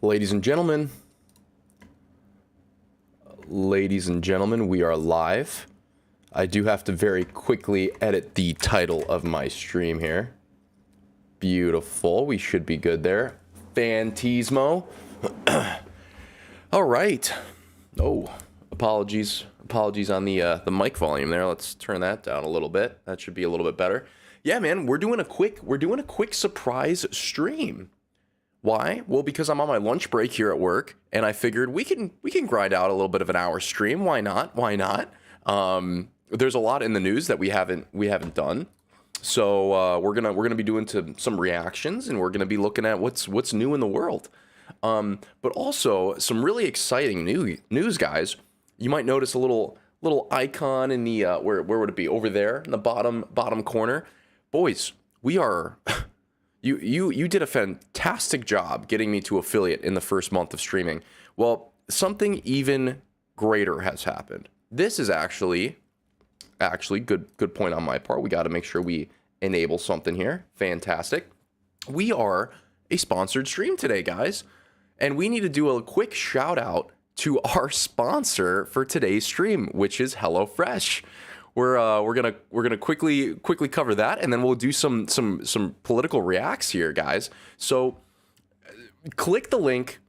Ladies and gentlemen, we are live. I do have to very quickly edit the title of my stream here. Beautiful. We should be good there. Fantismo. All right. Oh, apologies on the mic volume there. Let's turn that down a little bit. That should be a little bit better. Yeah, man, we're doing a quick surprise stream. Why? Well, because I'm on my lunch break here at work, and I figured we can grind out a little bit of an hour stream. Why not? There's a lot in the news that we haven't done, so we're gonna be doing some reactions, and we're gonna be looking at what's new in the world. But also some really exciting news, guys. You might notice a little icon in the where would it be? Over there in the bottom corner, boys. We are. You did a fantastic job getting me to affiliate in the first month of streaming. Well, something even greater has happened. This is actually good point on my part. We got to make sure we enable something here. Fantastic. We are a sponsored stream today, guys, and we need to do a quick shout out to our sponsor for today's stream, which is HelloFresh. We're gonna quickly cover that, and then we'll do some political reacts here, guys. So click the link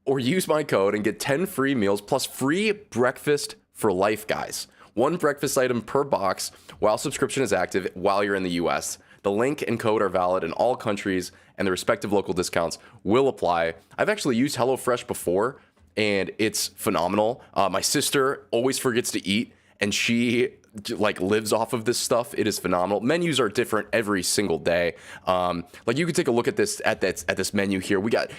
or use my code and get 10 free meals plus free breakfast for life, guys. One breakfast item per box while subscription is active while you're in the US. The link and code are valid in all countries, and the respective local discounts will apply. I've actually used HelloFresh before, and it's phenomenal. My sister always forgets to eat, and she lives off of this stuff. It is phenomenal. Menus are different every single day. Like you could take a look at this menu here. We got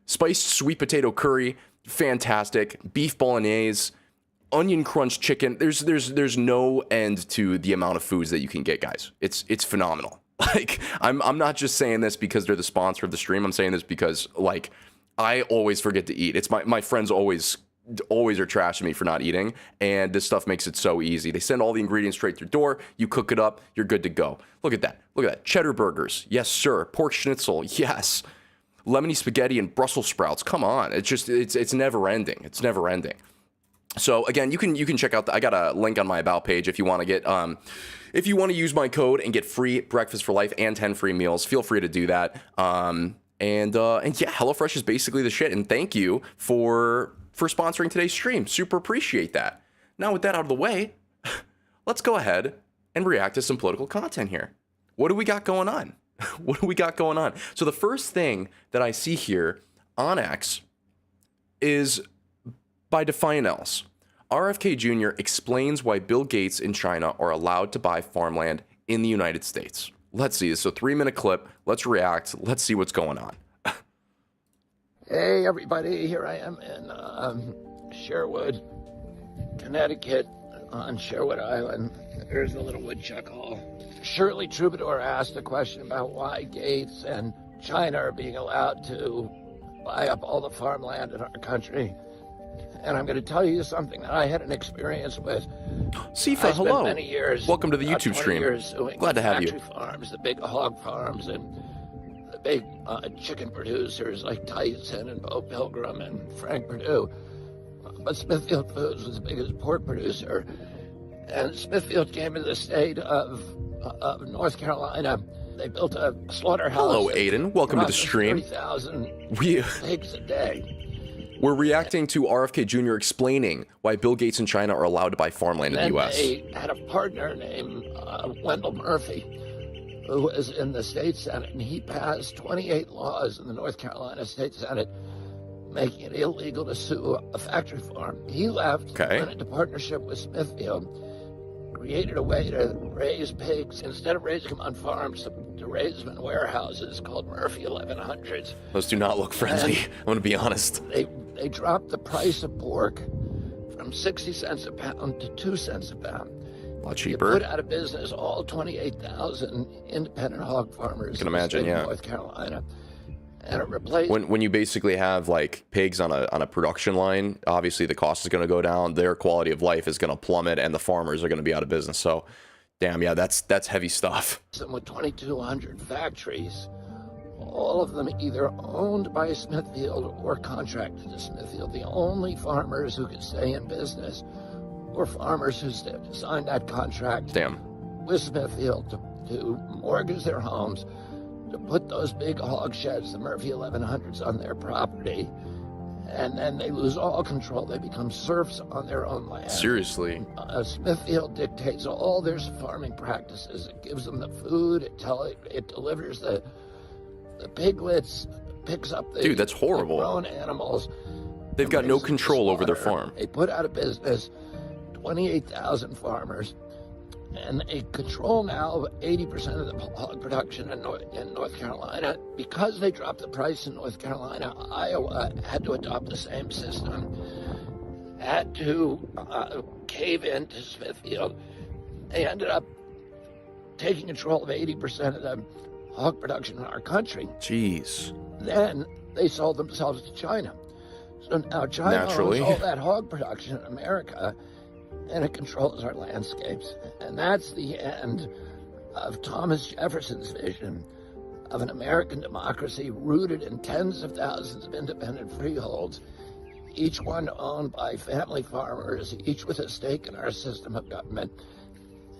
spiced sweet potato curry, fantastic. Beef bolognese, onion crunch chicken. There's no end to the amount of foods that you can get, guys. It's phenomenal. Like I'm not just saying this because they're the sponsor of the stream. I'm saying this because I always forget to eat. It's my friends always are trashing me for not eating, and this stuff makes it so easy. They send all the ingredients straight to your door. You cook it up. You're good to go. Look at that. Cheddar burgers. Yes, sir. Pork schnitzel. Yes. Lemony spaghetti and Brussels sprouts. Come on. It's never ending. It's never ending. So again, you can check out I got a link on my about page if you want to get if you want to use my code and get free breakfast for life and 10 free meals. Feel free to do that. And yeah, HelloFresh is basically the shit. And thank you for sponsoring today's stream. Super appreciate that. Now with that out of the way, let's go ahead and react to some political content here. What do we got going on? So the first thing that I see here on X is by Defiant Else. RFK Jr. explains why Bill Gates in China are allowed to buy farmland in the United States. Let's see. It's a 3-minute clip. Let's react. Let's see what's going on. Hey everybody, here I am in Sherwood, Connecticut, on Sherwood Island. There's the little woodchuck hall. Shirley Troubadour asked a question about why Gates and China are being allowed to buy up all the farmland in our country. And I'm going to tell you something that I had an experience with. Sifa, hello. Many years, welcome to the YouTube stream. Glad to have you. Farms, the big hog farms, and big chicken producers like Tyson and Bo Pilgrim and Frank Perdue. But Smithfield Foods was the biggest pork producer. And Smithfield came to the state of North Carolina. They built a slaughterhouse. Hello, Aiden. Welcome to the stream. 30,000 pigs a day. We're reacting to RFK Jr. explaining why Bill Gates and China are allowed to buy farmland in the U.S. They had a partner named Wendell Murphy, who was in the state Senate, and he passed 28 laws in the North Carolina State Senate making it illegal to sue a factory farm. He left, went into partnership with Smithfield, created a way to raise pigs, instead of raising them on farms, to raise them in warehouses called Murphy 1100s. Those do not look friendly, I'm going to be honest. They dropped the price of pork from 60 cents a pound to 2 cents a pound. A lot cheaper. You put out of business all 28,000 independent hog farmers. I can imagine, in North Carolina. And it replaced. When you basically have like pigs on a production line, obviously the cost is going to go down, their quality of life is going to plummet, and the farmers are going to be out of business. So, damn, yeah, that's heavy stuff. With 2,200 factories all of them either owned by Smithfield or contracted to Smithfield. The only farmers who could stay in business were farmers who signed that contract with Smithfield to mortgage their homes, to put those big hog sheds, the Murphy 1100s, on their property, and then they lose all control. They become serfs on their own land. Seriously. Smithfield dictates all their farming practices. It gives them the food. It delivers the piglets, picks up the Dude, that's horrible. grown animals. They've got no control over their farm. They put out of business 28,000 farmers, and they control now 80% of the hog production in North Carolina. Because they dropped the price in North Carolina, Iowa had to adopt the same system, had to cave in to Smithfield. They ended up taking control of 80% of the hog production in our country. Jeez. Then they sold themselves to China. So now China owns all that hog production in America, and it controls our landscapes. And that's the end of Thomas Jefferson's vision of an American democracy rooted in tens of thousands of independent freeholds, each one owned by family farmers, each with a stake in our system of government.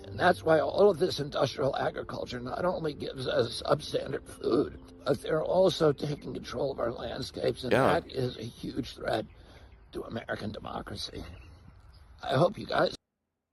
And that's why all of this industrial agriculture not only gives us substandard food, but they're also taking control of our landscapes, and that is a huge threat to American democracy. I hope you guys...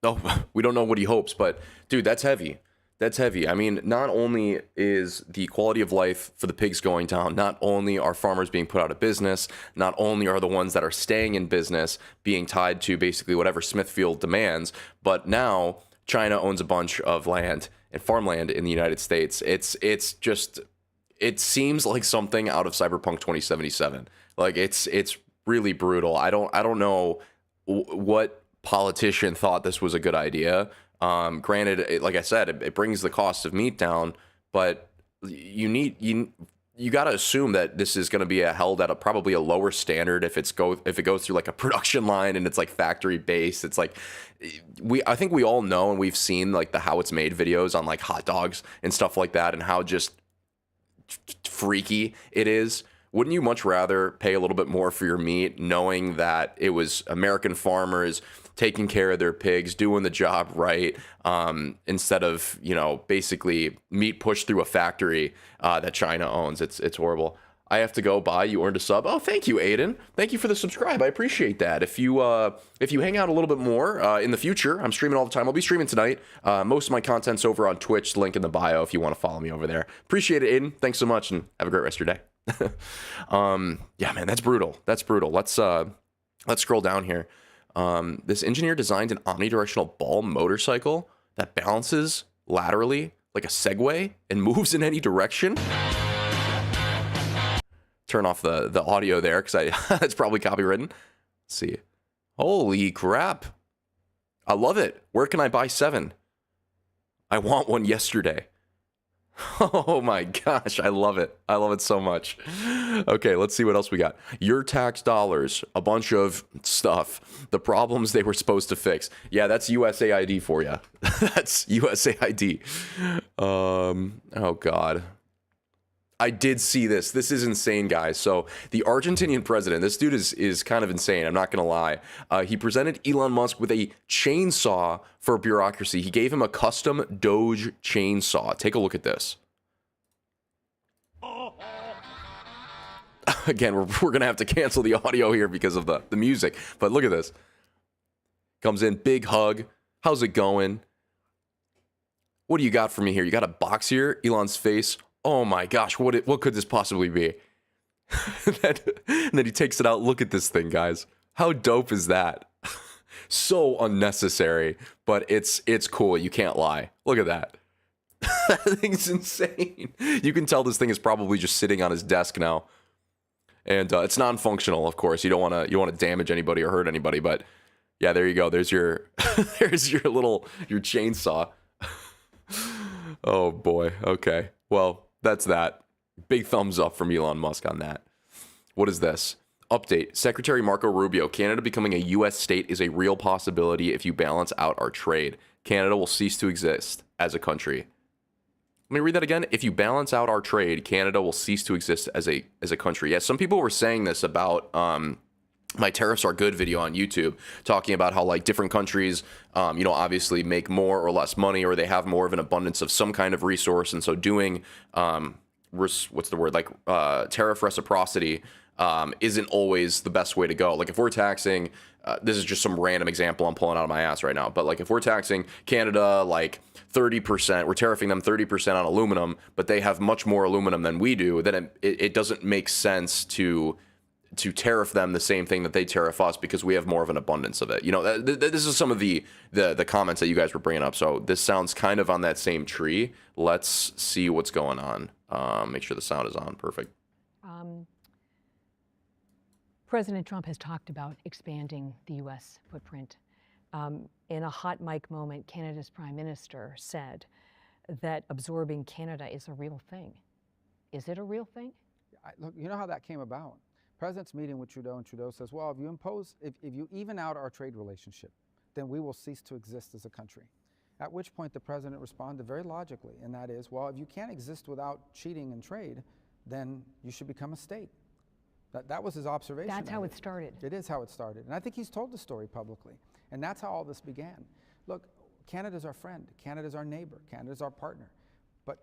Oh, we don't know what he hopes, but dude, that's heavy. That's heavy. I mean, not only is the quality of life for the pigs going down, not only are farmers being put out of business, not only are the ones that are staying in business being tied to basically whatever Smithfield demands, but now China owns a bunch of land and farmland in the United States. It's just, it seems like something out of Cyberpunk 2077. Like it's really brutal. I don't know what politician thought this was a good idea. Granted, like I said, it brings the cost of meat down, but you got to assume that this is going to be held at probably a lower standard if it goes through like a production line and it's like factory based. It's like I think we all know, and we've seen like the how it's made videos on like hot dogs and stuff like that, and how just freaky it is. Wouldn't you much rather pay a little bit more for your meat knowing that it was American farmers taking care of their pigs, doing the job right, instead of, you know, basically meat pushed through a factory that China owns? It's horrible. I have to go. Bye. You earned a sub. Oh, thank you, Aiden. Thank you for the subscribe. I appreciate that. If you hang out a little bit more in the future, I'm streaming all the time. I'll be streaming tonight. Most of my content's over on Twitch. Link in the bio if you want to follow me over there. Appreciate it, Aiden. Thanks so much, and have a great rest of your day. Yeah, man, that's brutal. That's brutal. Let's scroll down here. This engineer designed an omnidirectional ball motorcycle that balances laterally like a Segway and moves in any direction. Turn off the audio there because it's probably copywritten. Let's see. Holy crap. I love it. Where can I buy 7? I want one yesterday. Oh my gosh, I love it. I love it so much. Okay, let's see what else we got. Your tax dollars, a bunch of stuff. The problems they were supposed to fix. Yeah, that's USAID for you. That's USAID. Oh God. I did see this. This is insane, guys. So the Argentinian president, this dude is kind of insane. I'm not going to lie. He presented Elon Musk with a chainsaw for bureaucracy. He gave him a custom Doge chainsaw. Take a look at this. Again, we're going to have to cancel the audio here because of the music. But look at this. Comes in, big hug. How's it going? What do you got for me here? You got a box here? Elon's face. Oh my gosh, what could this possibly be? And then he takes it out. Look at this thing, guys. How dope is that? So unnecessary, but it's cool. You can't lie. Look at that. That thing's insane. You can tell this thing is probably just sitting on his desk now. And it's non-functional, of course. You don't want to damage anybody or hurt anybody, but yeah, there you go. There's your there's your chainsaw. Oh boy. Okay. Well, that's that. Big thumbs up from Elon Musk on that. What is this? Update. Secretary Marco Rubio. Canada becoming a U.S. state is a real possibility if you balance out our trade. Canada will cease to exist as a country. Let me read that again. If you balance out our trade, Canada will cease to exist as a country. Yes, some people were saying this about my tariffs are good video on YouTube, talking about how like different countries, obviously make more or less money, or they have more of an abundance of some kind of resource, and so doing tariff reciprocity isn't always the best way to go. Like if we're taxing, this is just some random example I'm pulling out of my ass right now, but like if we're taxing Canada like 30%, we're tariffing them 30% on aluminum, but they have much more aluminum than we do, then it doesn't make sense to tariff them the same thing that they tariff us, because we have more of an abundance of it. This is some of the comments that you guys were bringing up. So this sounds kind of on that same tree. Let's see what's going on. Make sure the sound is on. Perfect. President Trump has talked about expanding the U.S. footprint. In a hot mic moment, Canada's Prime Minister said that absorbing Canada is a real thing. Is it a real thing? Look, you know how that came about. President's meeting with Trudeau, and Trudeau says, well, if you even out our trade relationship, then we will cease to exist as a country. At which point the president responded very logically, and that is, well, if you can't exist without cheating in trade, then you should become a state. That was his observation. That's how it started. It is how it started. And I think he's told the story publicly. And that's how all this began. Look, Canada's our friend. Canada's our neighbor. Canada's our partner. But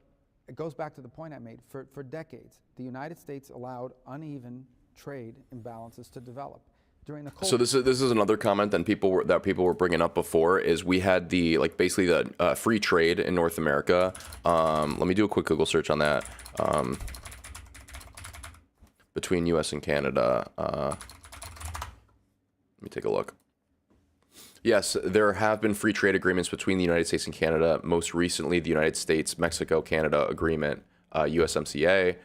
it goes back to the point I made. For decades, the United States allowed uneven trade imbalances to develop. During the Cold So this is another comment that people were bringing up before, is we had basically the free trade in North America. Let me do a quick Google search on that. Between U.S. and Canada. Let me take a look. Yes, there have been free trade agreements between the United States and Canada. Most recently, the United States-Mexico-Canada Agreement, USMCA,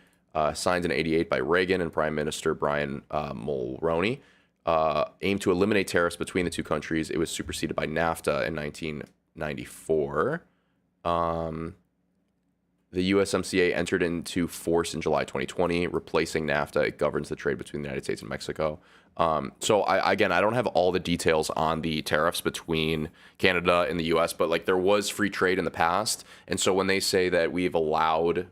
signed in '88 by Reagan and Prime Minister Brian Mulroney, aimed to eliminate tariffs between the two countries. It was superseded by NAFTA in 1994. The USMCA entered into force in July 2020, replacing NAFTA. It governs the trade between the United States and Mexico. So I don't have all the details on the tariffs between Canada and the U.S., but like there was free trade in the past. And so when they say that we've allowed,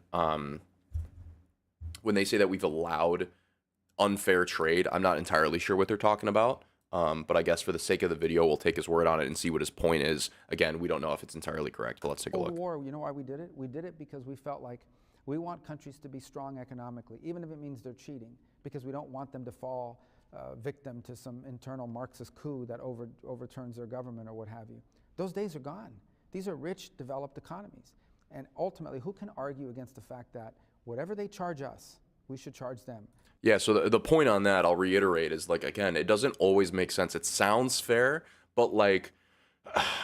unfair trade, I'm not entirely sure what they're talking about. But I guess for the sake of the video, we'll take his word on it and see what his point is. Again, we don't know if it's entirely correct, but let's take a look. Cold War, you know why we did it? We did it because we felt like we want countries to be strong economically, even if it means they're cheating, because we don't want them to fall victim to some internal Marxist coup that overturns their government or what have you. Those days are gone. These are rich, developed economies. And ultimately, who can argue against the fact that whatever they charge us, we should charge them? Yeah, so the point on that, I'll reiterate, is like, again, it doesn't always make sense. It sounds fair, but like,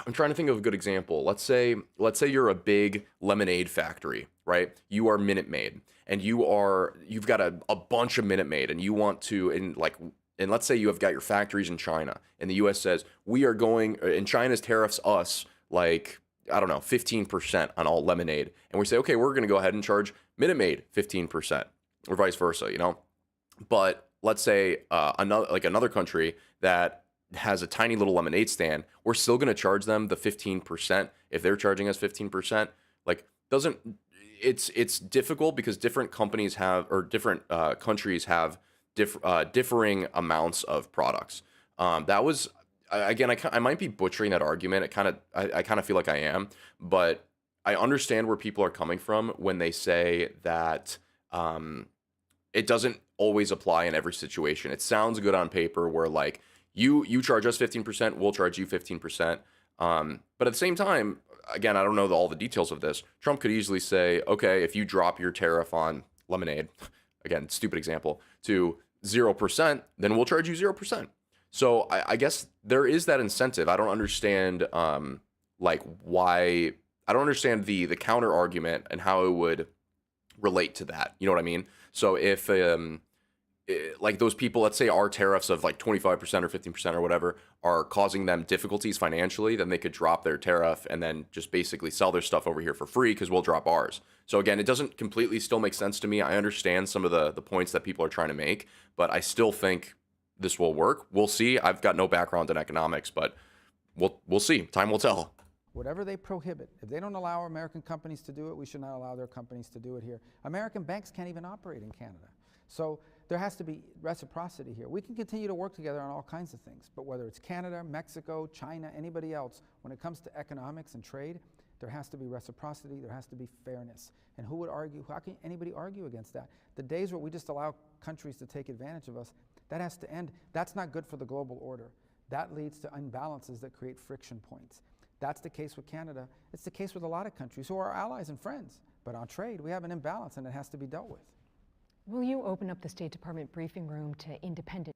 I'm trying to think of a good example. Let's say you're a big lemonade factory, right? You are Minute Maid, and you've got a bunch of Minute Maid, and you want to, and let's say you have got your factories in China, and the U.S. says, and China's tariffs us like, I don't know, 15% on all lemonade, and we say, okay, we're going to go ahead and charge Minute Maid 15%, or vice versa, But let's say another country that has a tiny little lemonade stand, we're still going to charge them the 15% if they're charging us 15%. It's difficult because different companies different countries have differing amounts of products. That was, again, I might be butchering that argument. I kind of feel like I am, but I understand where people are coming from when they say that it doesn't always apply in every situation. It sounds good on paper where like you charge us 15%, we'll charge you 15%. But at the same time, again, I don't know all the details of this. Trump could easily say, okay, if you drop your tariff on lemonade, again, stupid example, to 0%, then we'll charge you 0%. So I guess there is that incentive. I don't understand why. I don't understand the counter argument and how it would relate to that. You know what I mean? So if like those people, let's say our tariffs of like 25% or 15% or whatever are causing them difficulties financially, then they could drop their tariff and then just basically sell their stuff over here for free because we'll drop ours. So again, it doesn't completely still make sense to me. I understand some of the points that people are trying to make, but I still think this will work. We'll see. I've got no background in economics, but we'll see. Time will tell. whatever they prohibit, if they don't allow American companies to do it, we should not allow their companies to do it here. American banks can't even operate in Canada. So there has to be reciprocity here. We can continue to work together on all kinds of things, but whether it's Canada, Mexico, China, anybody else, when it comes to economics and trade, there has to be reciprocity, there has to be fairness. And who would argue, how can anybody argue against that? The days where we just allow countries to take advantage of us, that has to end. That's not good for the global order. That leads to imbalances that create friction points. That's the case with Canada. It's the case with a lot of countries who are our allies and friends. But on trade, we have an imbalance and it has to be dealt with. Will you open up the State Department briefing room to independent?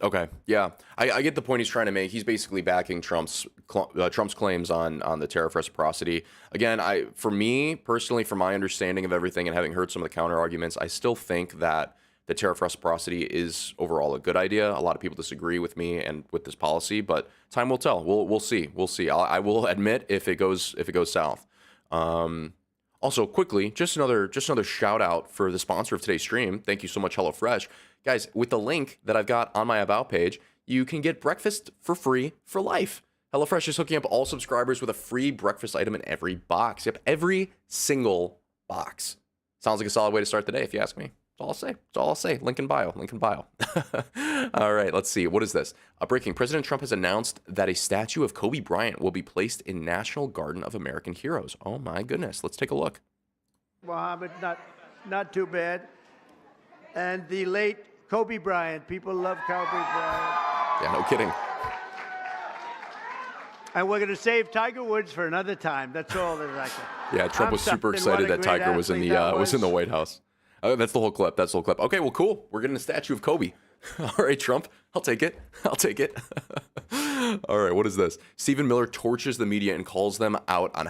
Okay, yeah, I get the point he's trying to make. He's basically backing Trump's claims on the tariff reciprocity. Again, for me personally, from my understanding of everything and having heard some of the counter arguments, I still think that the tariff reciprocity is overall a good idea. A lot of people disagree with me and with this policy, but time will tell. We'll see. We'll see. I will admit if it goes south. Also, quickly, just another shout out for the sponsor of today's stream. Thank you so much, HelloFresh. Guys, with the link that I've got on my About page, you can get breakfast for free for life. HelloFresh is hooking up all subscribers with a free breakfast item in every box. Yep, every single box. Sounds like a solid way to start the day, if you ask me. That's all I'll say. That's all I'll say. Link in bio. Link in bio. All right, let's see. What is this? Breaking. President Trump has announced that a statue of Kobe Bryant will be placed in National Garden of American Heroes. Oh my goodness. Let's take a look. Muhammad, not too bad. And the late Kobe Bryant. People love Kobe Bryant. Yeah, no kidding. And we're going to save Tiger Woods for another time. That's all that I can. Yeah, Trump was super excited that Tiger was in the White House. That's the whole clip. That's the whole clip. Okay, well, cool. We're getting a statue of Kobe. All right, Trump. I'll take it. I'll take it. All right, what is this? Stephen Miller torches the media and calls them out on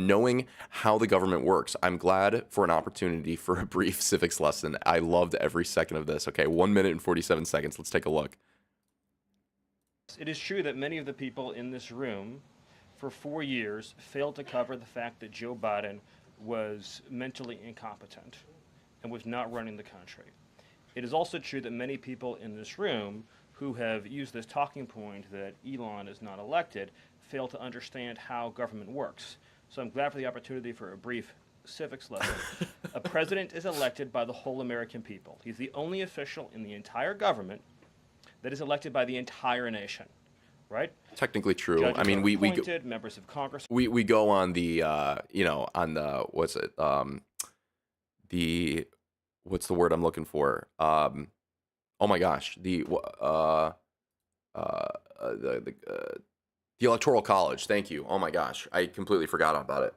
knowing how the government works. I'm glad for an opportunity for a brief civics lesson. I loved every second of this. Okay, 1 minute and 47 seconds. Let's take a look. It is true that many of the people in this room for 4 years failed to cover the fact that Joe Biden was mentally incompetent and was not running the country. It is also true that many people in this room who have used this talking point that Elon is not elected fail to understand how government works. So I'm glad for the opportunity for a brief civics lesson. A president is elected by the whole American people. He's the only official in the entire government that is elected by the entire nation, right? Technically true. Judges I mean, we appointed, members of Congress. We go on the what's the word I'm looking for? Oh my gosh, the Electoral College. Thank you. Oh my gosh, I completely forgot about it.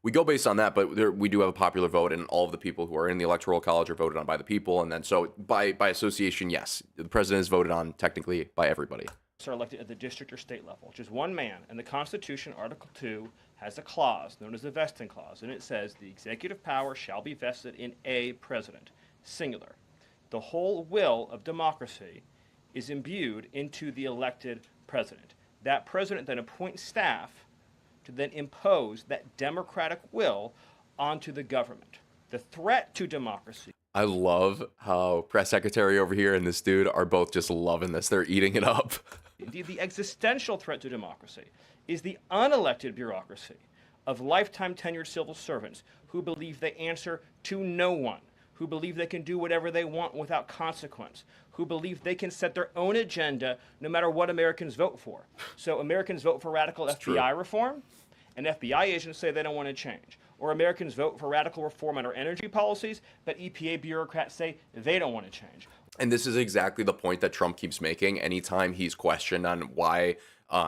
We go based on that, but we do have a popular vote, and all of the people who are in the Electoral College are voted on by the people, and then so by association, yes, the president is voted on technically by everybody. Are elected at the district or state level, which is one man. And the Constitution, Article 2, has a clause known as the vesting clause, and it says the executive power shall be vested in a president, singular. The whole will of democracy is imbued into the elected president. That president then appoints staff to then impose that democratic will onto the government. The threat to democracy. I love how press secretary over here and this dude are both just loving this. They're eating it up. The existential threat to democracy is the unelected bureaucracy of lifetime tenured civil servants who believe they answer to no one, who believe they can do whatever they want without consequence, who believe they can set their own agenda no matter what Americans vote for. So Americans vote for radical FBI reform, and FBI agents say they don't want to change. Or Americans vote for radical reform on our energy policies, but EPA bureaucrats say they don't want to change. And this is exactly the point that Trump keeps making anytime he's questioned on why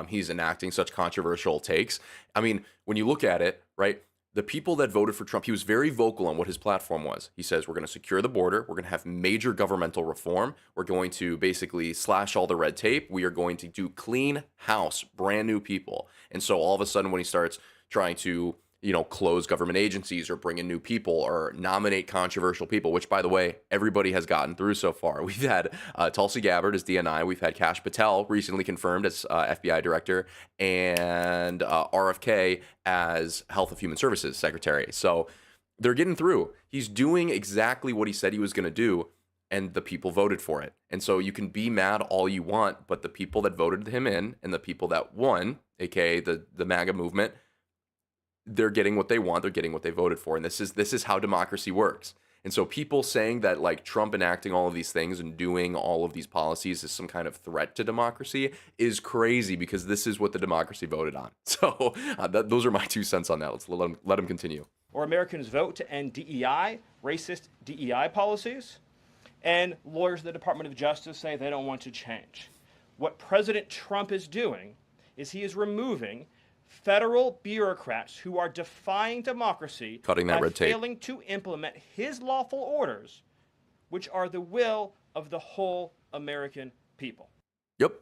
he's enacting such controversial takes. I mean, when you look at it, right, the people that voted for Trump, he was very vocal on what his platform was. He says, we're going to secure the border. We're going to have major governmental reform. We're going to basically slash all the red tape. We are going to do clean house, brand new people. And so all of a sudden when he starts trying to close government agencies or bring in new people or nominate controversial people, which, by the way, everybody has gotten through so far. We've had Tulsi Gabbard as DNI. We've had Kash Patel recently confirmed as FBI director, and RFK as Health and Human Services secretary. So they're getting through. He's doing exactly what he said he was going to do. and the people voted for it. And so you can be mad all you want, but the people that voted him in and the people that won, aka the MAGA movement, they're getting what they want, they're getting what they voted for. And this is how democracy works. And so people saying that like Trump enacting all of these things and doing all of these policies is some kind of threat to democracy is crazy, because this is what the democracy voted on. So those are my 2 cents on that. Let's let him continue. Or Americans vote to end DEI, racist DEI policies, and lawyers at the Department of Justice say they don't want to change. What President Trump is doing is he is removing federal bureaucrats who are defying democracy, cutting that by red tape, failing to implement his lawful orders, which are the will of the whole American people. Yep.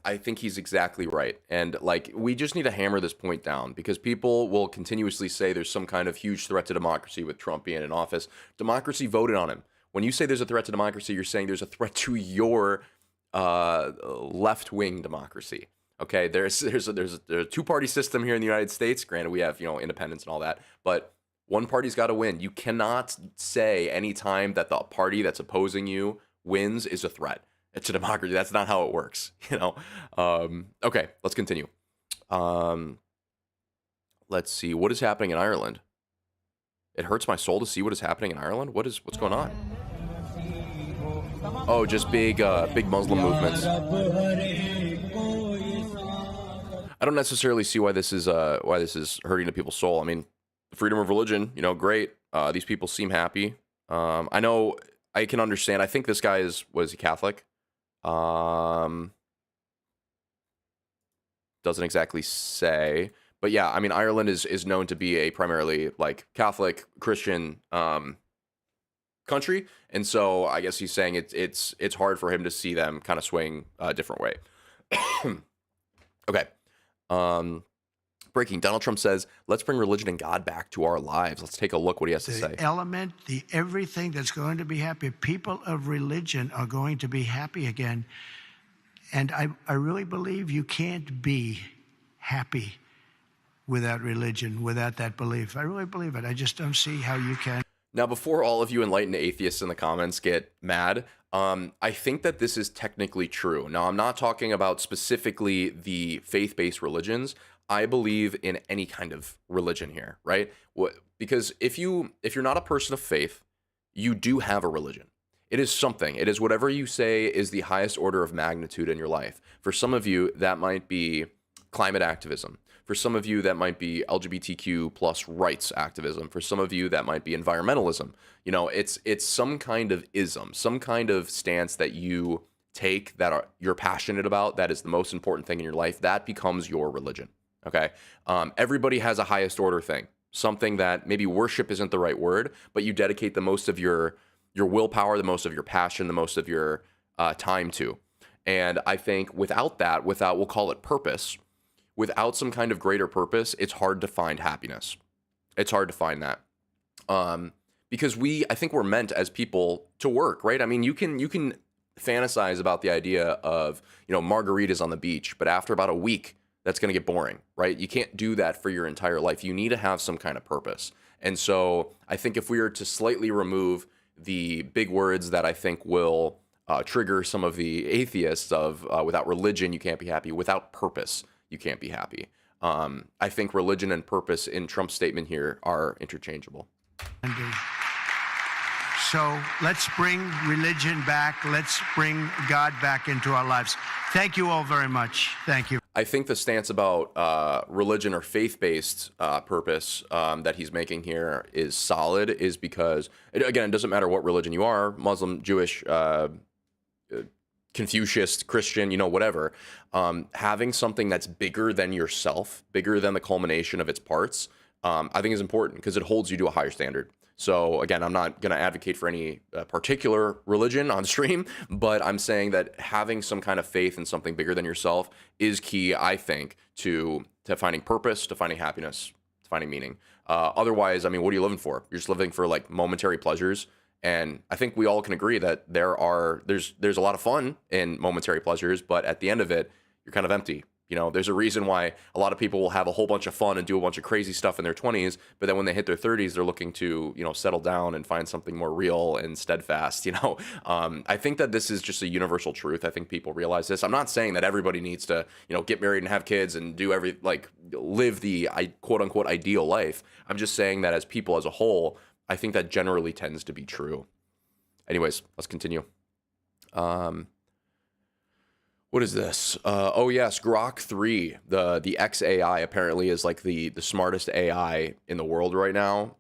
I think he's exactly right. And like, we just need to hammer this point down, because people will continuously say there's some kind of huge threat to democracy with Trump being in office. Democracy voted on him. When you say there's a threat to democracy, you're saying there's a threat to your left-wing democracy. Okay, there's a 2-party system here in the United States. Granted, we have, independence and all that, but one party's got to win. You cannot say any time that the party that's opposing you wins is a threat to democracy. That's not how it works, Okay, let's continue. Let's see what is happening in Ireland. It hurts my soul to see what is happening in Ireland. What's going on? Oh, just big Muslim movements. I don't necessarily see why this is hurting the people's soul. I mean, freedom of religion, great. These people seem happy. I know, I can understand. I think this guy was he Catholic? Doesn't exactly say, but yeah, I mean, Ireland is known to be a primarily like Catholic Christian country, and so I guess he's saying it's hard for him to see them kind of swing a different way. Okay. Breaking. Donald Trump says, let's bring religion and God back to our lives. Let's take a look what he has to say. Everything that's going to be happy. People of religion are going to be happy again. And I really believe you can't be happy without religion, without that belief. I really believe it. I just don't see how you can. Now, before all of you enlightened atheists in the comments get mad, I think that this is technically true. Now, I'm not talking about specifically the faith-based religions. I believe in any kind of religion here, right? Because if you're not a person of faith, you do have a religion. It is something. It is whatever you say is the highest order of magnitude in your life. For some of you, that might be climate activism. For some of you, that might be LGBTQ plus rights activism. For some of you, that might be environmentalism. It's some kind of ism, some kind of stance that you take that you're passionate about, that is the most important thing in your life. That becomes your religion, okay? Everybody has a highest order thing, something that maybe worship isn't the right word, but you dedicate the most of your willpower, the most of your passion, the most of your time to. And I think without we'll call it purpose, without some kind of greater purpose, it's hard to find happiness. It's hard to find that. Because I think we're meant as people to work, right? I mean, you can fantasize about the idea of, margaritas on the beach, but after about a week, that's going to get boring, right? You can't do that for your entire life. You need to have some kind of purpose. And so I think if we were to slightly remove the big words that I think will trigger some of the atheists of without religion, you can't be happy. Without purpose, you can't be happy. I think religion and purpose in Trump's statement here are interchangeable. Indeed. So let's bring religion back. Let's bring God back into our lives. Thank you all very much. Thank you. I think the stance about religion or faith-based purpose that he's making here is solid, is because, again, it doesn't matter what religion you are, Muslim, Jewish, Confucius, Christian, whatever, having something that's bigger than yourself, bigger than the culmination of its parts, I think is important because it holds you to a higher standard. So again, I'm not going to advocate for any particular religion on stream, but I'm saying that having some kind of faith in something bigger than yourself is key, I think, to finding purpose, to finding happiness, to finding meaning. Otherwise, I mean, what are you living for? You're just living for like momentary pleasures. And I think we all can agree that there's a lot of fun in momentary pleasures, but at the end of it, you're kind of empty. You know, there's a reason why a lot of people will have a whole bunch of fun and do a bunch of crazy stuff in their 20s, but then when they hit their 30s, they're looking to, you know, settle down and find something more real and steadfast, you know. I think that this is just a universal truth. I think people realize this. I'm not saying that everybody needs to, you know, get married and have kids and do live the quote unquote ideal life. I'm just saying that as people as a whole, I think that generally tends to be true. Anyways, let's continue. What is this? Oh yes, Grok 3, the XAI apparently is like the smartest AI in the world right now,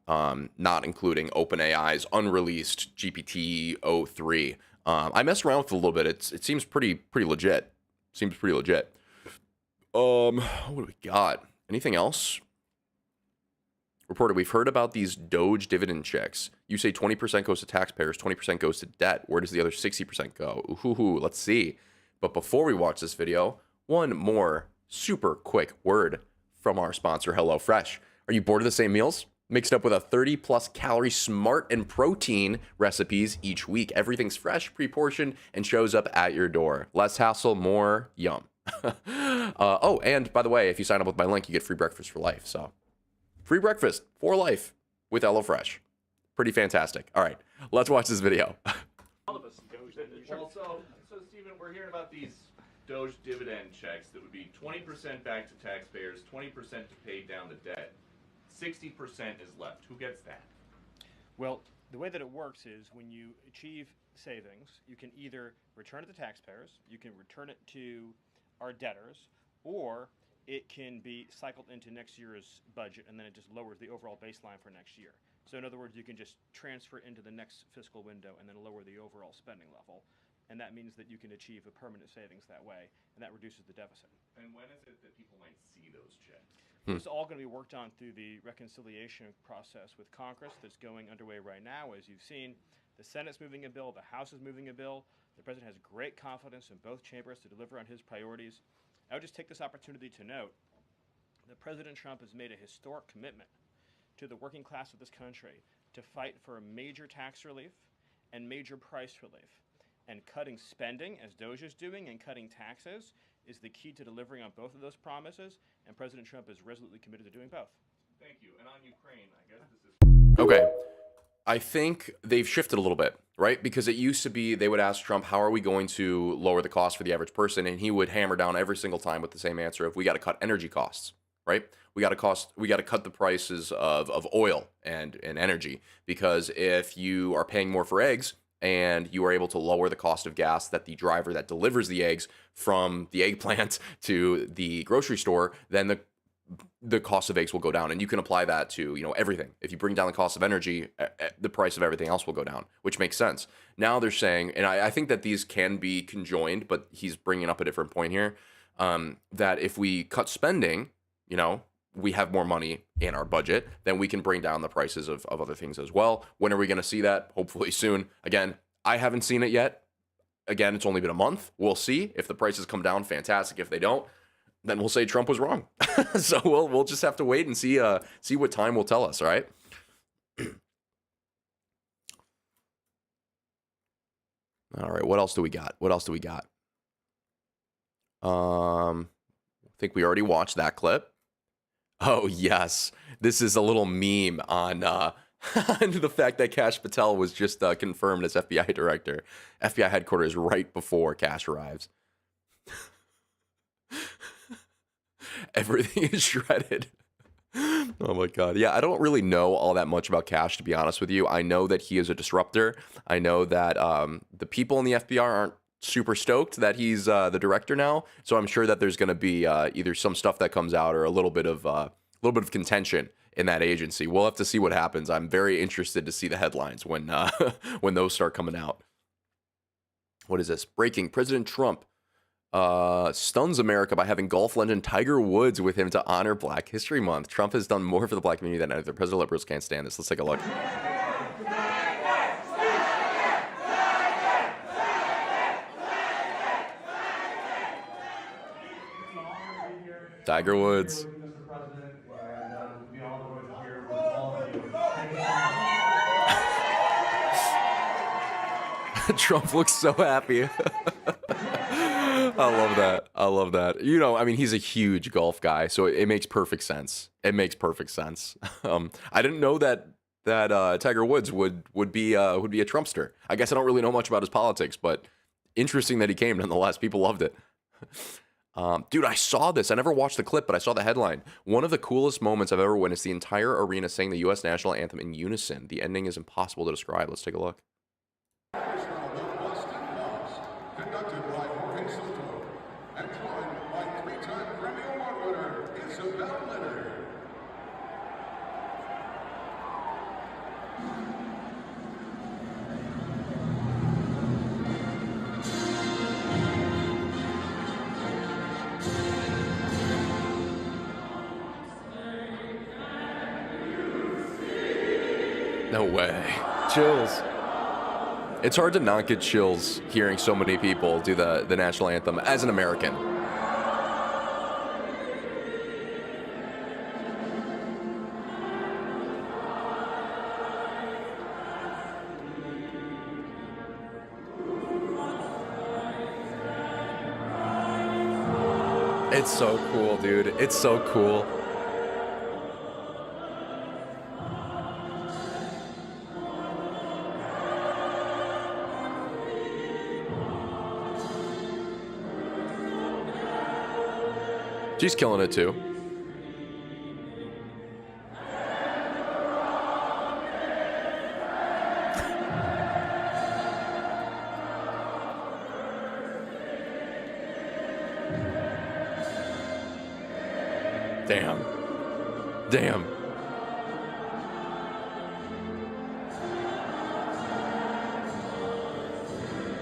not including OpenAI's unreleased GPT-03. I messed around with it a little bit. It seems pretty legit. Seems pretty legit. What do we got? Anything else? Reported, we've heard about these Doge dividend checks. You say 20% goes to taxpayers, 20% goes to debt. Where does the other 60% go? Ooh, let's see. But before we watch this video, one more super quick word from our sponsor, HelloFresh. Are you bored of the same meals? Mixed up with a 30+ calorie smart and protein recipes each week. Everything's fresh, pre-portioned, and shows up at your door. Less hassle, more yum. Oh, and by the way, if you sign up with my link, you get free breakfast for life. So free breakfast for life with HelloFresh. Pretty fantastic. All right, let's watch this video. All of us. Well, so Stephen, we're hearing about these Doge dividend checks that would be 20% back to taxpayers, 20% to pay down the debt, 60% is left. Who gets that? Well, the way that it works is when you achieve savings, you can either return it to taxpayers, you can return it to our debtors, or it can be cycled into next year's budget, and then it just lowers the overall baseline for next year. So in other words, you can just transfer into the next fiscal window and then lower the overall spending level. And that means that you can achieve a permanent savings that way, and that reduces the deficit. And when is it that people might see those checks? This is all going to be worked on through the reconciliation process with Congress that's going underway right now. As you've seen, the Senate's moving a bill, the House is moving a bill. The President has great confidence in both chambers to deliver on his priorities. I would just take this opportunity to note that President Trump has made a historic commitment to the working class of this country to fight for major tax relief and major price relief. And cutting spending, as Doge is doing, and cutting taxes is the key to delivering on both of those promises, and President Trump is resolutely committed to doing both. Thank you. And on Ukraine, I guess this is... Okay. I think they've shifted a little bit, right? Because it used to be they would ask Trump, how are we going to lower the cost for the average person? And he would hammer down every single time with the same answer of, we got to cut energy costs, right? We got to cut the prices of oil and energy, because if you are paying more for eggs and you are able to lower the cost of gas that the driver that delivers the eggs from the eggplant to the grocery store, then the cost of eggs will go down. And you can apply that to, you know, everything. If you bring down the cost of energy, the price of everything else will go down, which makes sense. Now they're saying, and I think that these can be conjoined, but he's bringing up a different point here, that if we cut spending, you know, we have more money in our budget, then we can bring down the prices of other things as well. When are we going to see that? Hopefully soon. Again, I haven't seen it yet. Again, it's only been a month. We'll see. If the prices come down, fantastic. If they don't, then we'll say Trump was wrong. So we'll just have to wait and see what time will tell us, all right? All right, what else do we got? I think we already watched that clip. Oh, yes. This is a little meme on the fact that Kash Patel was just confirmed as FBI director. FBI headquarters right before Kash arrives. Everything is shredded. Oh, my God. Yeah, I don't really know all that much about Kash, to be honest with you. I know that he is a disruptor. I know that the people in the FBI aren't super stoked that he's the director now. So I'm sure that there's going to be either some stuff that comes out or a little bit of contention in that agency. We'll have to see what happens. I'm very interested to see the headlines when when those start coming out. What is this? Breaking: President Trump stuns America by having golf legend Tiger Woods with him to honor Black History Month. Trump has done more for the Black community than either. President liberals can't stand this. Let's take a look. Tiger Woods. Trump looks so happy. I love that. I love that. You know, I mean, he's a huge golf guy, so it makes perfect sense. It makes perfect sense. I didn't know that Tiger Woods would be a Trumpster. I guess I don't really know much about his politics, but interesting that he came nonetheless. People loved it. Dude, I saw this. I never watched the clip, but I saw the headline. One of the coolest moments I've ever witnessed. The entire arena sang the U.S. national anthem in unison. The ending is impossible to describe. Let's take a look. No way. Chills. It's hard to not get chills hearing so many people do the national anthem as an American. It's so cool, dude. It's so cool. She's killing it too. Damn. Damn.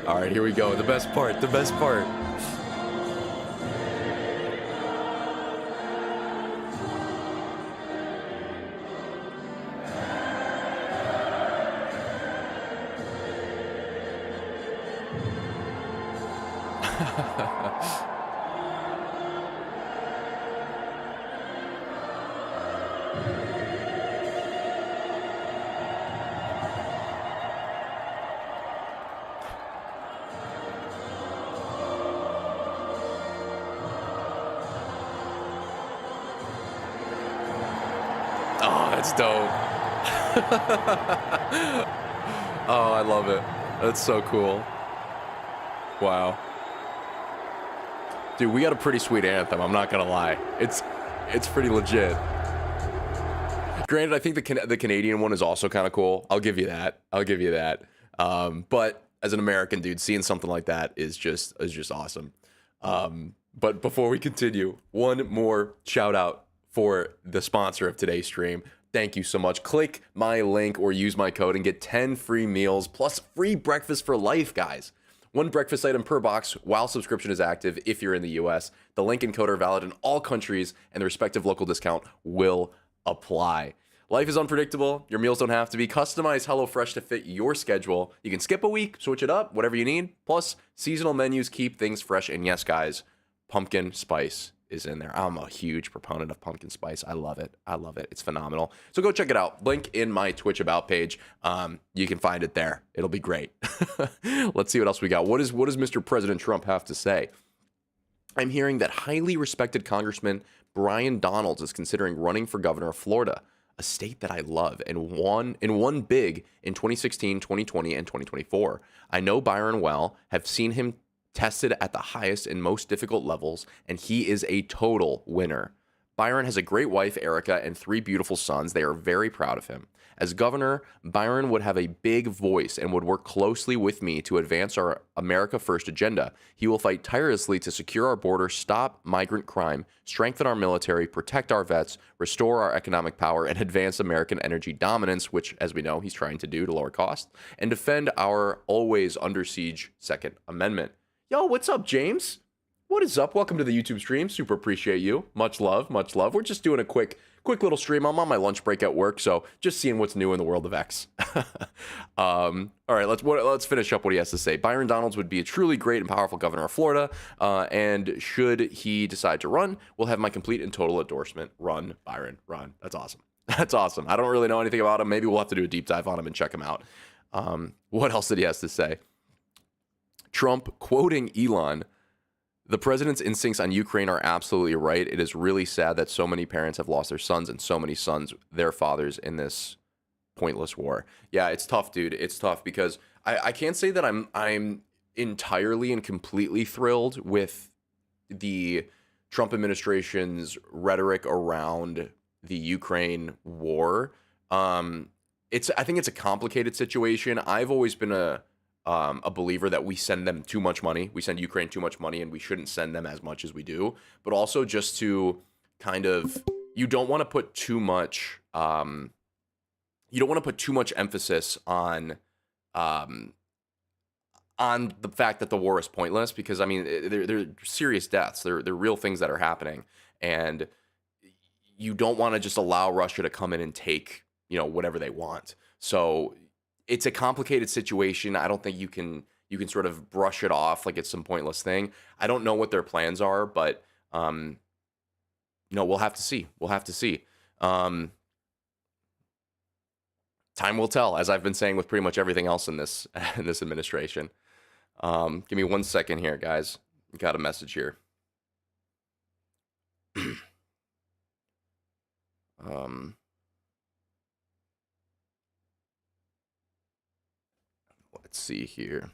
All right, here we go. The best part. The best part. Oh, that's dope. Oh, I love it. That's so cool. Wow. Dude, we got a pretty sweet anthem, I'm not gonna lie. It's pretty legit. Granted, I think the Canadian one is also kind of cool. I'll give you that. I'll give you that. But as an American dude, seeing something like that is just awesome. But before we continue, one more shout out for the sponsor of today's stream. Thank you so much. Click my link or use my code and get 10 free meals plus free breakfast for life, guys. One breakfast item per box while subscription is active if you're in the US. The link and code are valid in all countries and the respective local discount will apply. Life is unpredictable. Your meals don't have to be. Customize HelloFresh to fit your schedule. You can skip a week, switch it up, whatever you need. Plus, seasonal menus keep things fresh. And yes, guys, pumpkin spice is in there. I'm a huge proponent of pumpkin spice. I love it. I love it. It's phenomenal. So go check it out. Link in my Twitch About page. You can find it there. It'll be great. Let's see what else we got. What does Mr. President Trump have to say? I'm hearing that highly respected Congressman Brian Donalds is considering running for governor of Florida, a state that I love and won big in 2016, 2020, and 2024. I know Byron well, have seen him tested at the highest and most difficult levels, and he is a total winner. Byron has a great wife, Erica, and 3 beautiful sons. They are very proud of him. As governor, Byron would have a big voice and would work closely with me to advance our America First agenda. He will fight tirelessly to secure our border, stop migrant crime, strengthen our military, protect our vets, restore our economic power, and advance American energy dominance, which, as we know, he's trying to do to lower costs, and defend our always under siege Second Amendment. Yo, what's up, James? What is up? Welcome to the YouTube stream. Super appreciate you. Much love, much love. We're just doing a quick little stream. I'm on my lunch break at work, so just seeing what's new in the world of X. All right, let's finish up what he has to say. Byron Donalds would be a truly great and powerful governor of Florida, and should he decide to run, we'll have my complete and total endorsement. Run, Byron, run. That's awesome. That's awesome. I don't really know anything about him. Maybe we'll have to do a deep dive on him and check him out. What else did he have to say? Trump quoting Elon. The president's instincts on Ukraine are absolutely right. It is really sad that so many parents have lost their sons and so many sons their fathers in this pointless war. Yeah, it's tough, dude. It's tough because I can't say that I'm entirely and completely thrilled with the Trump administration's rhetoric around the Ukraine war. I think it's a complicated situation. I've always been a believer that we send them too much money. We send Ukraine too much money, and we shouldn't send them as much as we do. But also just to kind of, you don't want to put too much, emphasis on the fact that the war is pointless, because I mean, they're serious deaths. They're real things that are happening, and you don't want to just allow Russia to come in and take, whatever they want. So it's a complicated situation. I don't think you can sort of brush it off like it's some pointless thing. I don't know what their plans are, but we'll have to see. We'll have to see. Time will tell, as I've been saying with pretty much everything else in this administration. Give me 1 second here, guys. Got a message here. Let's see here.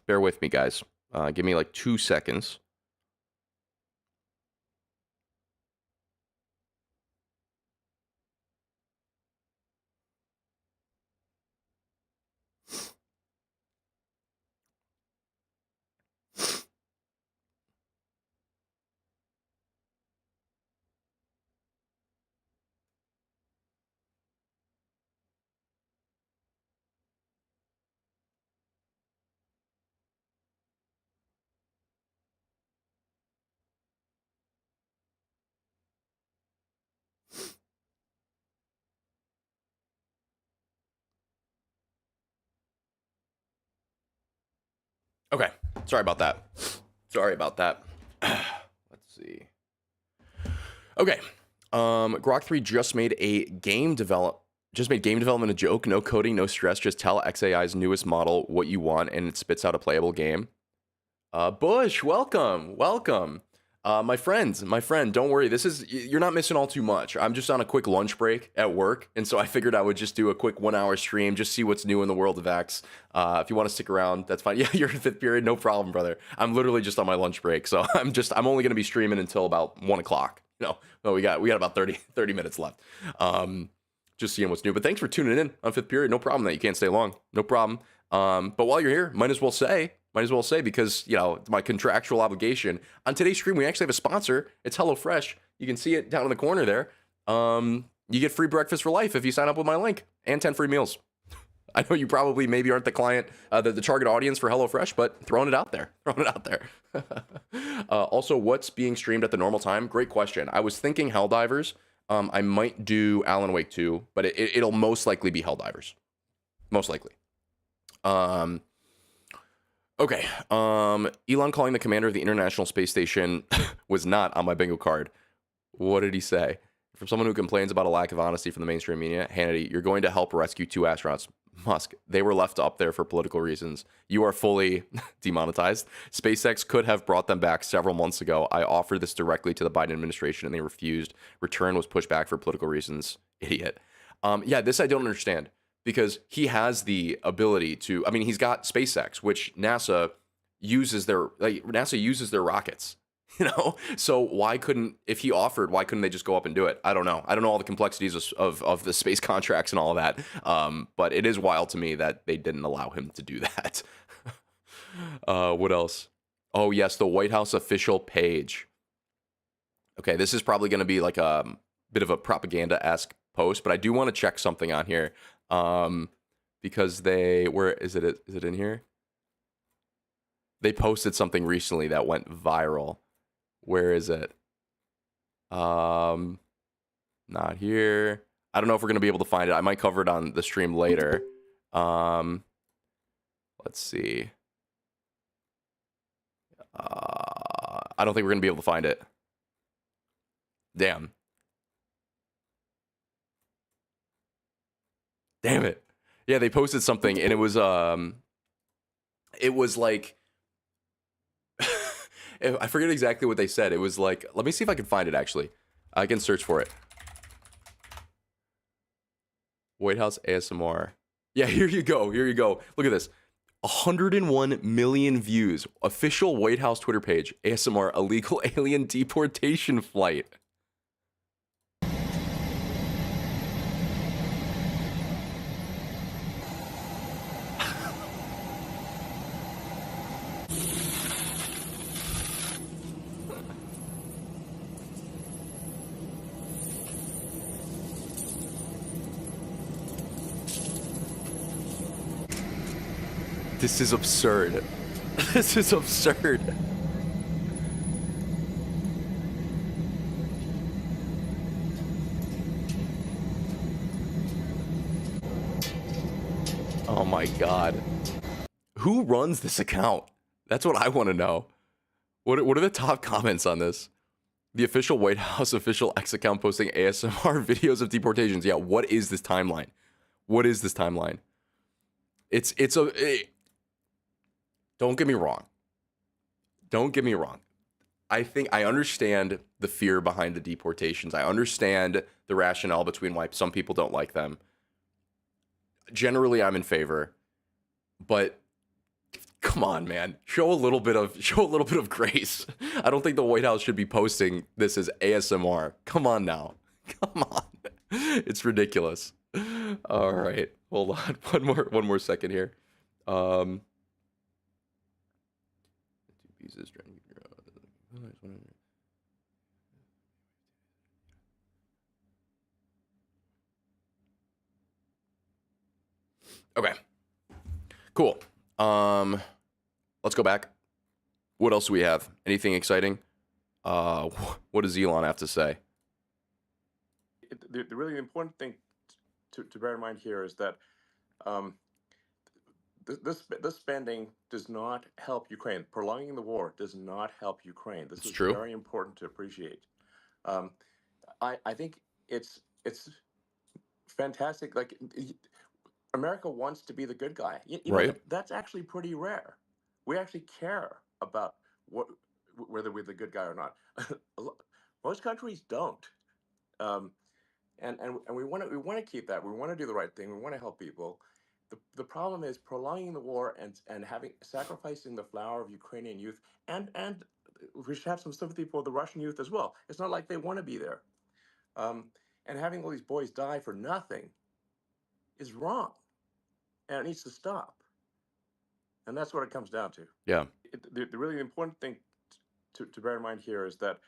Bear with me, guys. Give me like 2 seconds. Okay, sorry about that. Let's see. Okay, Grok 3 just made game development a joke. No coding, no stress. Just tell XAI's newest model what you want, and it spits out a playable game. Bush, welcome. My friend, don't worry. You're not missing all too much. I'm just on a quick lunch break at work, and so I figured I would just do a quick 1 hour stream, just see what's new in the world of X. If you want to stick around, that's fine. Yeah, you're in 5th period, no problem, brother. I'm literally just on my lunch break, so I'm only gonna be streaming until about 1 o'clock. No, we got about 30 minutes left. Just seeing what's new. But thanks for tuning in on 5th period. No problem that you can't stay long. No problem. But while you're here, might as well say, because, it's my contractual obligation. On today's stream, we actually have a sponsor. It's HelloFresh. You can see it down in the corner there. You get free breakfast for life if you sign up with my link, and 10 free meals. I know you probably maybe aren't the client, the target audience for HelloFresh, but throwing it out there. Also, what's being streamed at the normal time? Great question. I was thinking Helldivers. I might do Alan Wake 2, but it'll most likely be Helldivers. Most likely. Okay. Elon calling the commander of the International Space Station was not on my bingo card. What did he say? From someone who complains about a lack of honesty from the mainstream media, Hannity, you're going to help rescue 2 astronauts. Musk, they were left up there for political reasons. You are fully demonetized. SpaceX could have brought them back several months ago. I offered this directly to the Biden administration and they refused. Return was pushed back for political reasons. Idiot. Yeah, this I don't understand, because he has the ability to, he's got SpaceX, which NASA uses their rockets, so if he offered, why couldn't they just go up and do it? I don't know all the complexities of the space contracts and all of that, but it is wild to me that they didn't allow him to do that. What else? Oh yes, the White House official page. Okay, this is probably going to be like a bit of a propaganda-esque post, but I do want to check something on here, because where is it? Is it in here? They posted something recently that went viral. Where is it? Not here. I don't know if we're going to be able to find it. I might cover it on the stream later. Let's see. I don't think we're going to be able to find it. Damn. Damn it. Yeah, they posted something and it was like I forget exactly what they said. It was like, let me see if I can find it actually. I can search for it. White House ASMR. Yeah, here you go. Here you go. Look at this. 101 million views. Official White House Twitter page. ASMR illegal alien deportation flight. This is absurd. This is absurd. Oh my God. Who runs this account? That's what I want to know. What are the top comments on this? The official White House official X account posting ASMR videos of deportations. Yeah, what is this timeline? What is this timeline? Don't get me wrong. Don't get me wrong. I think I understand the fear behind the deportations. I understand the rationale between why some people don't like them. Generally, I'm in favor, but come on, man. Show a little bit of grace. I don't think the White House should be posting this as ASMR. Come on now. Come on. It's ridiculous. All right. Hold on. One more second here. Okay. Cool. Let's go back. What else do we have? Anything exciting? What does Elon have to say? The really important thing to bear in mind here is that this spending does not help Ukraine. Prolonging the war does not help Ukraine. This is true. Very important to appreciate. I think it's fantastic. Like, America wants to be the good guy. You know, Right. that's actually pretty rare. We actually care about whether we're the good guy or not. Most countries don't. And we want to keep that. We want to do the right thing. We want to help people. The problem is prolonging the war and sacrificing the flower of Ukrainian youth, and we should have some sympathy for the Russian youth as well. It's not like they want to be there. And having all these boys die for nothing is wrong, and it needs to stop. And that's what it comes down to. Yeah. The really important thing to bear in mind here is that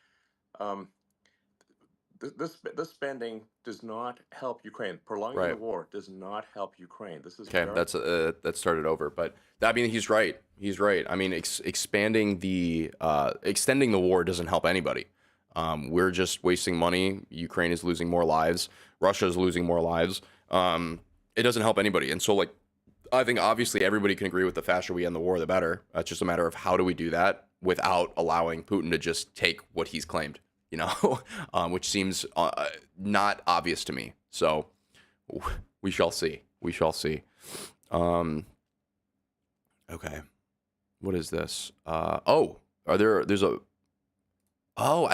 this spending does not help Ukraine. Prolonging the war does not help Ukraine. This is okay. That started over, but I mean, he's right. He's right. I mean, extending the war doesn't help anybody. We're just wasting money. Ukraine is losing more lives. Russia is losing more lives. It doesn't help anybody. And so, like, I think obviously everybody can agree with the faster we end the war, the better. It's just a matter of how do we do that without allowing Putin to just take what he's claimed, you know, which seems not obvious to me. So we shall see. We shall see. Okay. What is this? Oh, I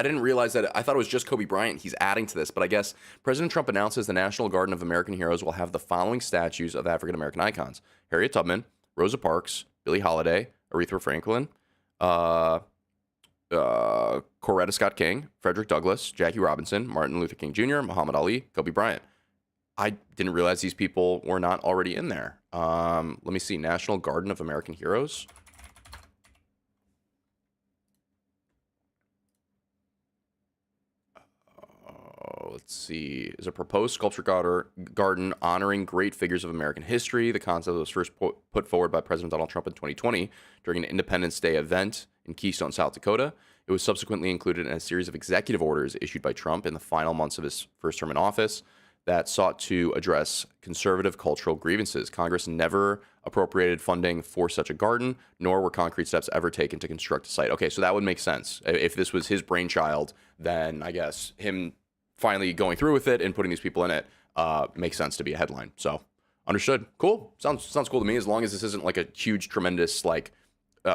didn't realize that. I thought it was just Kobe Bryant. He's adding to this, but I guess President Trump announces the National Garden of American Heroes will have the following statues of African-American icons: Harriet Tubman, Rosa Parks, Billie Holiday, Aretha Franklin, Coretta Scott King, Frederick Douglass, Jackie Robinson, Martin Luther King Jr., Muhammad Ali, Kobe Bryant. I didn't realize these people were not already in there. Let me see. National Garden of American Heroes. Let's see. Is a proposed sculpture garden honoring great figures of American history. The concept was first put forward by President Donald Trump in 2020 during an Independence Day event in Keystone, South Dakota. It was subsequently included in a series of executive orders issued by Trump in the final months of his first term in office. that sought to address conservative cultural grievances. Congress never appropriated funding for such a garden, nor were concrete steps ever taken to construct a site. Okay, so that would make sense. If this was his brainchild, then I guess him finally going through with it and putting these people in it makes sense to be a headline. So understood. Cool. Sounds cool to me, as long as this isn't like a huge, tremendous like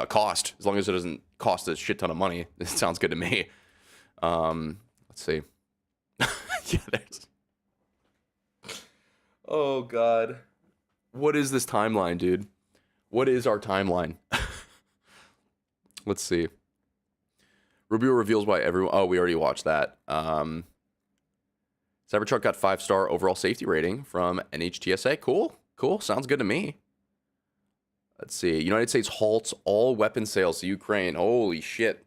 cost. As long as it doesn't cost a shit ton of money, it sounds good to me. Let's see. Yeah, there's. Oh God, what is this timeline, dude? What is our timeline? Let's see. Rubio reveals why everyone. Oh, we already watched that. Cybertruck got 5-star overall safety rating from NHTSA. Cool. Sounds good to me. Let's see. United States halts all weapon sales to Ukraine. Holy shit.